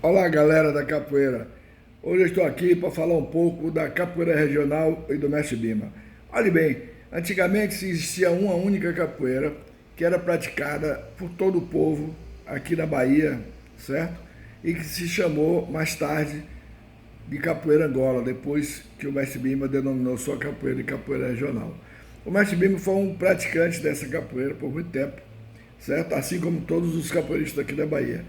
Olá, galera da capoeira. Hoje eu estou aqui para falar um pouco da capoeira regional e do mestre Bima. Olhe bem, antigamente existia uma única capoeira que era praticada por todo o povo aqui na Bahia, certo? E que se chamou mais tarde de capoeira Angola, depois que o mestre Bima denominou sua capoeira de capoeira regional. O mestre Bima foi um praticante dessa capoeira por muito tempo, certo? Assim como todos os capoeiristas aqui da Bahia.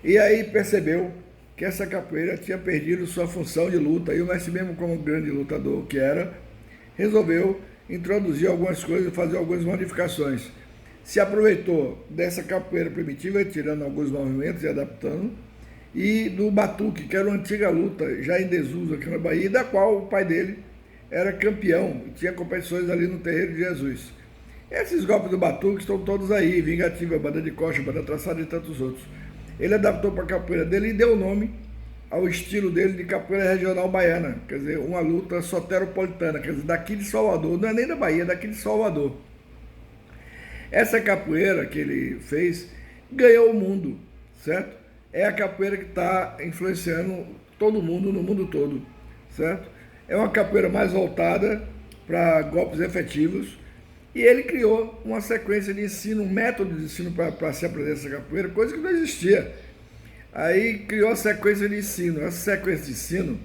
E aí percebeu que essa capoeira tinha perdido sua função de luta, e o mestre mesmo, como grande lutador que era, resolveu introduzir algumas coisas e fazer algumas modificações. Se aproveitou dessa capoeira primitiva, tirando alguns movimentos e adaptando, e do batuque, que era uma antiga luta já em desuso aqui na Bahia, da qual o pai dele era campeão e tinha competições ali no Terreiro de Jesus. Esses golpes do batuque estão todos aí, Vingativa, Banda de Coxa, Banda Traçada e tantos outros. Ele adaptou para a capoeira dele e deu o nome ao estilo dele de capoeira regional baiana, quer dizer, uma luta soteropolitana, quer dizer, daqui de Salvador, não é nem da Bahia, é daqui de Salvador. Essa capoeira que ele fez ganhou o mundo, certo? É a capoeira que está influenciando todo mundo no mundo todo, certo? É uma capoeira mais voltada para golpes efetivos, e ele criou uma sequência de ensino, um método de ensino para se aprender essa capoeira, coisa que não existia. Aí criou a sequência de ensino. Essa sequência de ensino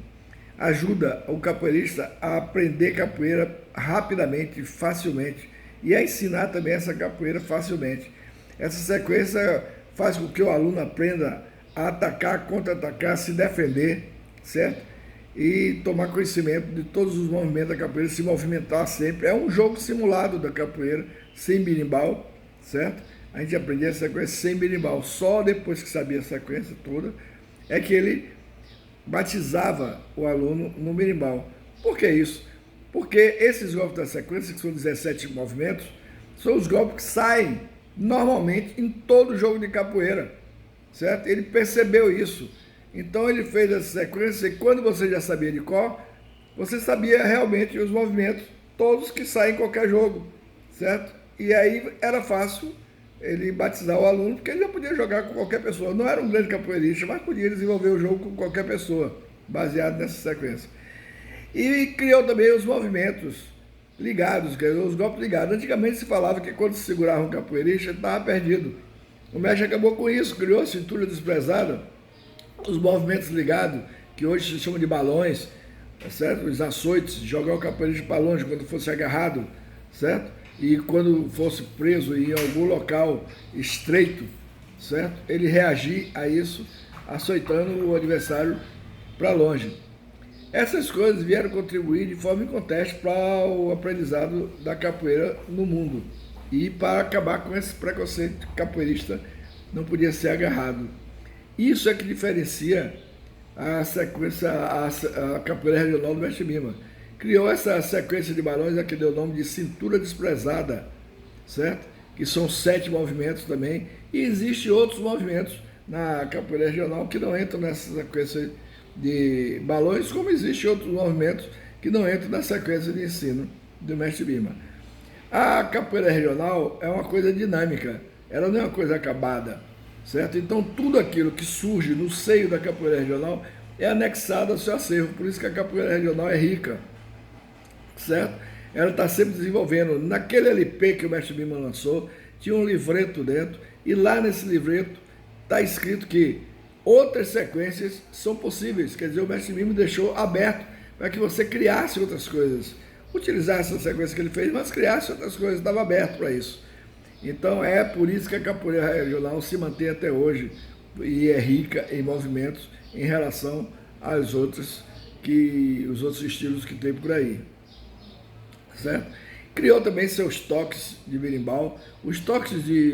ajuda o capoeirista a aprender capoeira rapidamente, facilmente, e a ensinar também essa capoeira facilmente. Essa sequência faz com que o aluno aprenda a atacar, contra-atacar, se defender, certo? E tomar conhecimento de todos os movimentos da capoeira, se movimentar sempre. É um jogo simulado da capoeira, sem berimbau, certo? A gente aprendia a sequência sem berimbau. Só depois que sabia a sequência toda é que ele batizava o aluno no berimbau. Por que isso? Porque esses golpes da sequência, que são 17 movimentos, são os golpes que saem normalmente em todo jogo de capoeira, certo? Ele percebeu isso. Então ele fez essa sequência e quando você já sabia de cor, você sabia realmente os movimentos, todos que saem em qualquer jogo, certo? E aí era fácil ele batizar o aluno, porque ele já podia jogar com qualquer pessoa. Não era um grande capoeirista, mas podia desenvolver o jogo com qualquer pessoa, baseado nessa sequência. E criou também os movimentos ligados, os golpes ligados. Antigamente se falava que quando se segurava um capoeirista, ele estava perdido. O mestre acabou com isso, criou a cintura desprezada, os movimentos ligados, que hoje se chamam de balões, certo? Os açoites, jogar o capoeirista para longe quando fosse agarrado, certo? E quando fosse preso em algum local estreito, certo? Ele reagir a isso, açoitando o adversário para longe. Essas coisas vieram contribuir de forma inconteste para o aprendizado da capoeira no mundo e para acabar com esse preconceito capoeirista não podia ser agarrado. Isso é que diferencia a sequência, a capoeira regional do mestre Bima. Criou essa sequência de balões, a que deu o nome de cintura desprezada, certo? Que são 7 movimentos também. E existem outros movimentos na capoeira regional que não entram nessa sequência de balões, como existem outros movimentos que não entram na sequência de ensino do mestre Bima. A capoeira regional é uma coisa dinâmica, ela não é uma coisa acabada, certo? Então tudo aquilo que surge no seio da capoeira regional é anexado ao seu acervo, por isso que a capoeira regional é rica, certo? Ela está sempre desenvolvendo. Naquele LP que o mestre Bima lançou, tinha um livreto dentro, e lá nesse livreto está escrito que outras sequências são possíveis, quer dizer, o mestre Bima deixou aberto para que você criasse outras coisas, utilizasse essa sequência que ele fez, mas criasse outras coisas, estava aberto para isso. Então é por isso que a capoeira regional se mantém até hoje e é rica em movimentos em relação às outras os outros estilos que tem por aí, certo? Criou também seus toques de berimbau. Os toques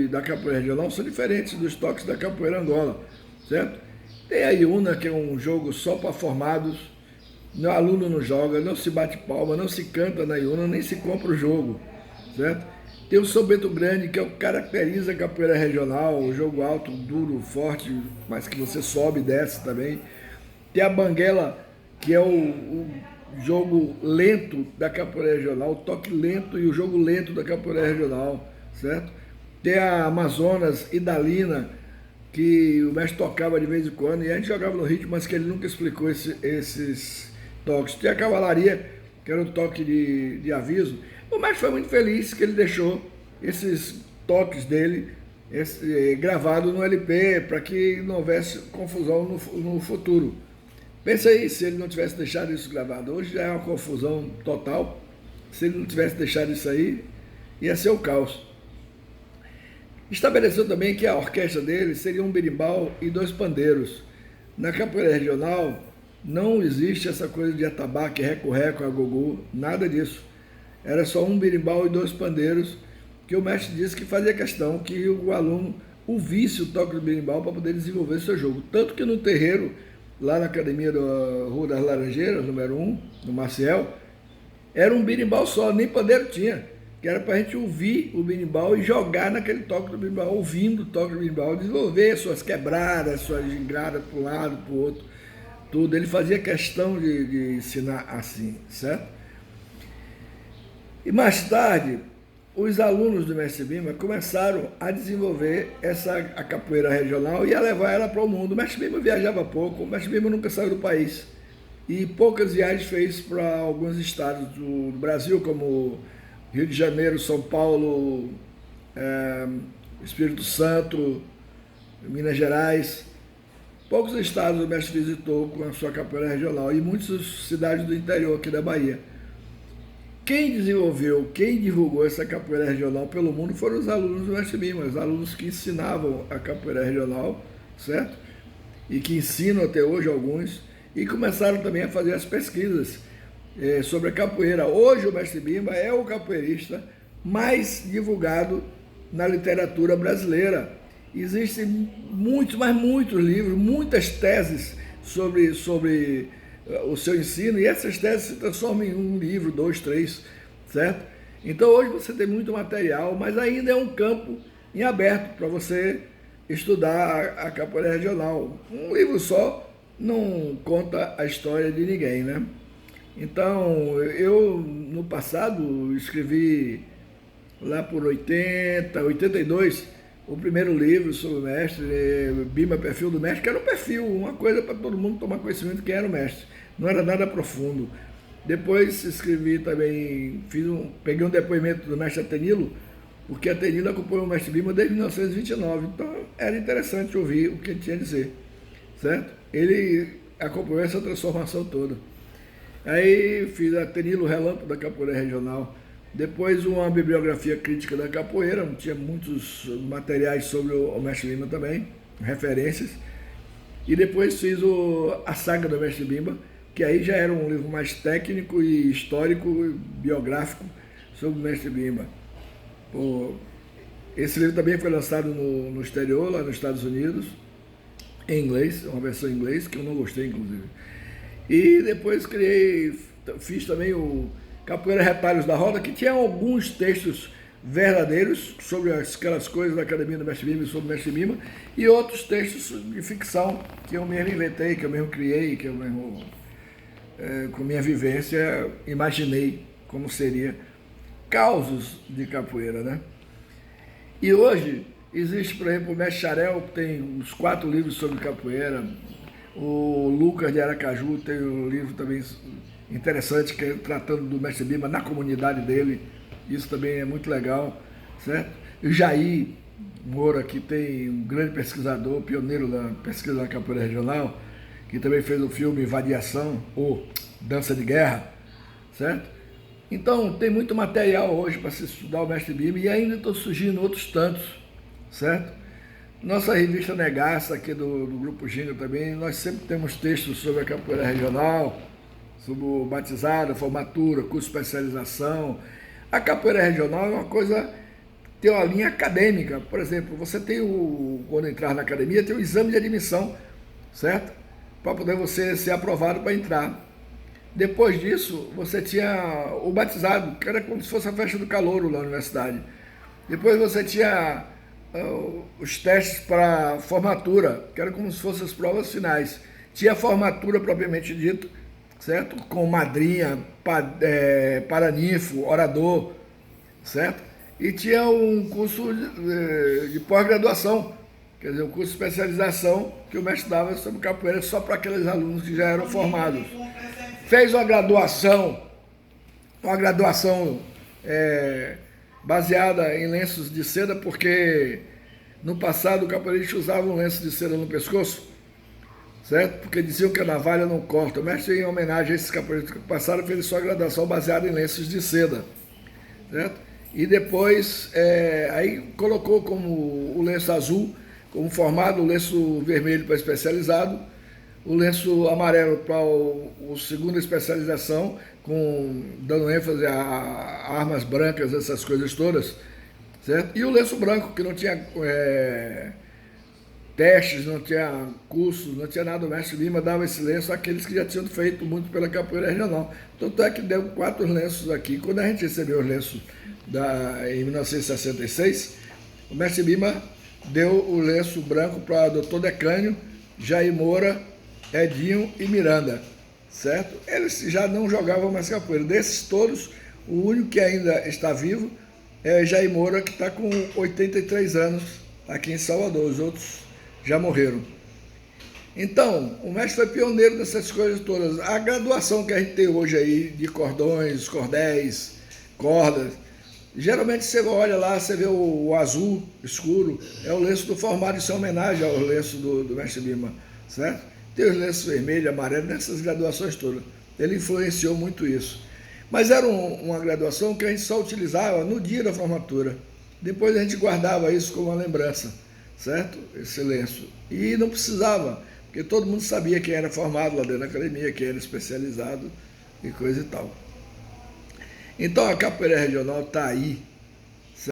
da capoeira regional são diferentes dos toques da capoeira Angola, certo? Tem a Iuna, que é um jogo só para formados, o aluno não joga, não se bate palma, não se canta na Iuna, nem se compra o jogo, certo? Tem o São Bento Grande, que é o que caracteriza a capoeira regional, o jogo alto, duro, forte, mas que você sobe e desce também. Tem a Banguela, que é o jogo lento da capoeira regional, o toque lento e o jogo lento da capoeira regional, certo? Tem a Amazonas Idalina, que o mestre tocava de vez em quando, e a gente jogava no ritmo, mas que ele nunca explicou esses toques. Tinha a cavalaria, que era um toque de aviso. O mestre foi muito feliz que ele deixou esses toques dele gravado no LP, para que não houvesse confusão no futuro. Pensa aí, se ele não tivesse deixado isso gravado. Hoje já é uma confusão total. Se ele não tivesse deixado isso aí, ia ser o caos. Estabeleceu também que a orquestra dele seria um berimbau e 2 pandeiros. Na capoeira regional não existe essa coisa de atabaque, reco-reco, agogô, nada disso. Era só um berimbau e 2 pandeiros, que o mestre disse que fazia questão que o aluno ouvisse o toque do berimbau para poder desenvolver seu jogo. Tanto que no terreiro, lá na academia da Rua das Laranjeiras, número 1, no Maciel, era um berimbau só, nem pandeiro tinha, que era para a gente ouvir o berimbau e jogar naquele toque do berimbau, ouvindo o toque do berimbau, desenvolver suas quebradas, suas gingadas para um lado, para o outro, tudo. Ele fazia questão de ensinar assim, certo? E mais tarde, os alunos do Mestre Bimba começaram a desenvolver a capoeira regional e a levar ela para o mundo. O Mestre Bimba viajava pouco, o Mestre Bimba nunca saiu do país. E poucas viagens fez para alguns estados do Brasil, como Rio de Janeiro, São Paulo, Espírito Santo, Minas Gerais. Poucos estados o mestre visitou com a sua capoeira regional e muitas cidades do interior aqui da Bahia. Quem desenvolveu, quem divulgou essa capoeira regional pelo mundo foram os alunos do Mestre Bimba, os alunos que ensinavam a capoeira regional, certo? E que ensinam até hoje alguns, e começaram também a fazer as pesquisas sobre a capoeira. Hoje o Mestre Bimba é o capoeirista mais divulgado na literatura brasileira. Existem muitos, mas muitos livros, muitas teses sobre o seu ensino, e essas teses se transformam em um livro, 2, 3, certo? Então hoje você tem muito material, mas ainda é um campo em aberto para você estudar a capoeira regional. Um livro só não conta a história de ninguém, né? Então, eu no passado escrevi lá por 82, o primeiro livro sobre o mestre, Bimba, Perfil do Mestre, que era um perfil, uma coisa para todo mundo tomar conhecimento de quem era o mestre. Não era nada profundo. Depois escrevi também, peguei um depoimento do mestre Atenilo, porque Atenilo acompanhou o mestre Bimba desde 1929, então era interessante ouvir o que ele tinha a dizer, certo? Ele acompanhou essa transformação toda. Aí fiz Atenilo Relâmpago da Capoeira Regional, depois uma bibliografia crítica da capoeira, tinha muitos materiais sobre o mestre Bimba também, referências, e depois fiz a saga do mestre Bimba, que aí já era um livro mais técnico e histórico e biográfico sobre o mestre Bimba. Esse livro também foi lançado no exterior, lá nos Estados Unidos, em inglês, uma versão em inglês, que eu não gostei, inclusive. E depois fiz também o Capoeira Retalhos da Roda, que tinha alguns textos verdadeiros sobre aquelas coisas da Academia do Mestre Bimba e sobre o Mestre Bimba, e outros textos de ficção que eu mesmo inventei, que eu mesmo criei, que eu mesmo, com minha vivência, imaginei como seria causos de capoeira, né? E hoje existe, por exemplo, o Mestre Xarel, que tem uns 4 livros sobre capoeira. O Lucas de Aracaju tem um livro também interessante, que é tratando do Mestre Bimba na comunidade dele. Isso também é muito legal, certo? E o Jair Moura, que tem um grande pesquisador, pioneiro da pesquisa da capoeira regional, que também fez o filme Vadiação, ou Dança de Guerra, certo? Então, tem muito material hoje para se estudar o Mestre Bimba, e ainda estão surgindo outros tantos, certo? Nossa revista Negaça, aqui do Grupo Ginga também, nós sempre temos textos sobre a capoeira regional, sobre o batizado, a formatura, curso de especialização. A capoeira regional é uma coisa, tem uma linha acadêmica. Por exemplo, você tem quando entrar na academia, tem o exame de admissão, certo? Para poder você ser aprovado para entrar. Depois disso, você tinha o batizado, que era como se fosse a festa do calouro lá na universidade. Depois você tinha os testes para formatura, que eram como se fossem as provas finais. Tinha a formatura propriamente dita, certo? Com madrinha, paraninfo, orador, certo? E tinha um curso de pós-graduação, Quer dizer, um curso de especialização que o mestre dava sobre capoeira só para aqueles alunos que já eram formados. Fez uma graduação baseada em lenços de seda, porque no passado o capoeirista usava um lenço de seda no pescoço, certo? Porque diziam que a navalha não corta. O mestre, em homenagem a esses capoeiristas que passaram, fez sua graduação baseada em lenços de seda, certo? E depois, aí colocou como o lenço azul, como formado, o lenço vermelho para especializado, o lenço amarelo para o segunda especialização, dando ênfase a armas brancas, essas coisas todas, certo? E o lenço branco, que não tinha testes, não tinha cursos, não tinha nada. O mestre Lima dava esse lenço àqueles que já tinham feito muito pela capoeira regional. Tanto é que deu 4 lenços aqui. Quando a gente recebeu os lenços em 1966, o mestre Lima deu o lenço branco para Dr. Decânio, Jair Moura, Edinho e Miranda, certo? Eles já não jogavam mais capoeira. Desses todos, o único que ainda está vivo é Jair Moura, que está com 83 anos aqui em Salvador. Os outros já morreram. Então, o mestre foi pioneiro dessas coisas todas. A graduação que a gente tem hoje aí de cordões, cordéis, cordas, geralmente você olha lá, você vê o azul escuro, é o lenço do formado, isso é homenagem ao lenço do mestre Lima, certo? Tem os lenços vermelho, amarelo, nessas graduações todas. Ele influenciou muito isso. Mas era uma graduação que a gente só utilizava no dia da formatura. Depois a gente guardava isso como uma lembrança, certo? Esse lenço. E não precisava, porque todo mundo sabia quem era formado lá dentro da academia, quem era especializado e coisa e tal. Então a capoeira regional está aí